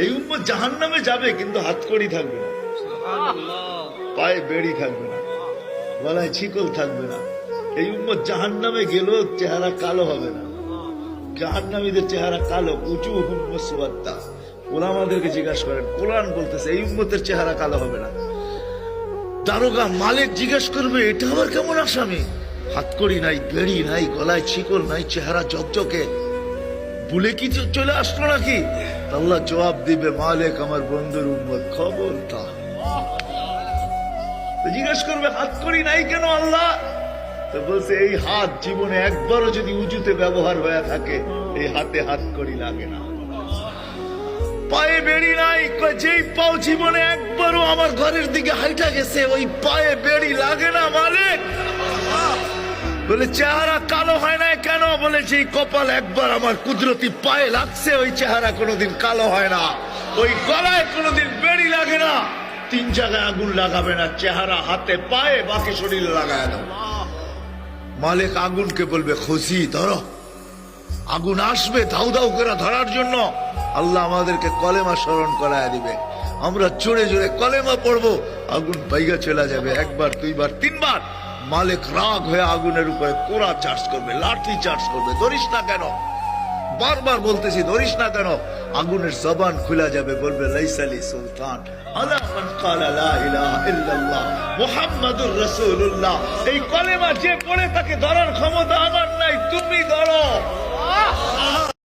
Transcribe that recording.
এই উম্মত জাহান্নামে যাবে, কিন্তু হাতকড়ি থাকবে না, পায়ে বেড়ি থাকবে না, গলায় ছিকল থাকবে না। এই উম্মত জাহান্নামে গেলেও চেহারা কালো হবে না। জাহান্নামীদের চেহারা কালো, উঁচু হুম্মসওয়াদ্দা। ওলামাদেরকে জিজ্ঞাসা করেন, কোরআন বলতেছে এই উম্মতের চেহারা কালো হবে না। দারোগা মালিক জিজ্ঞেস করবে, এটা আবার কেমন আসামি? হাতকড়ি নাই, বেড়ি নাই, গলায় ছিকল নাই, চেহারা চকচকে, ভুলে কি চলে আসলো নাকি? আল্লাহ জবাব দিবে, মালিক আমার বন্ধুর উম্মত, খবরদার। জিজ্ঞেস করবে, হাতকড়ি নাই কেন আল্লাহ? তো বলছে, এই হাত জীবনে একবারও যদি উঁচুতে ব্যবহার হয়ে থাকে, এই হাতে হাতকড়ি লাগে না। পায়ে বেড়ি নাই, যেই পাও জীবনে একবারও আমার ঘরের দিকে হাইটা গেছে, ওই পায়ে বেড়ি লাগে না মালিক। বলে, চেহারা কালো হয় না কেন? বলে, সেই কপাল একবার আমার কুদরতি পায়ে লাগছে, ওই চেহারা কোনোদিন কালো হয় না। ওই গলায় কোনোদিন বেড়ি লাগে না। 3 জায়গায় আগুন লাগাবে না, চেহারা, হাতে, পায়ে, বাকি শরীরে লাগায় দাও। মালিক আগুনকে বলবে, খুশি ধরো। আগুন আসবে ধাউ ধাউ করে ধরার জন্য। আল্লাহ আমাদেরকে কলেমা স্মরণ করায় দিবে, আমরা জোরে জোরে কলেমা পড়বো, আগুন বাইগা চলে যাবে। 1 বার 2 বার 3 বার। মালিক রাগ হয়ে আগুনের উপরে কোড়া চার্জ করবে, লাঠি চার্জ করবে। ধরিস না কেন? বারবার বলতেছি, ধরিস না কেন? আগুনের জবান খুলে যাবে, বলবে, লাইসালি সুলতান আলা মান ক্বালা লা ইলাহা ইল্লাল্লাহ মুহাম্মাদুর রাসূলুল্লাহ। এই কলেমা যে পড়ে তাকে ধরার ক্ষমতা আমার নাই, তুমি ধরো।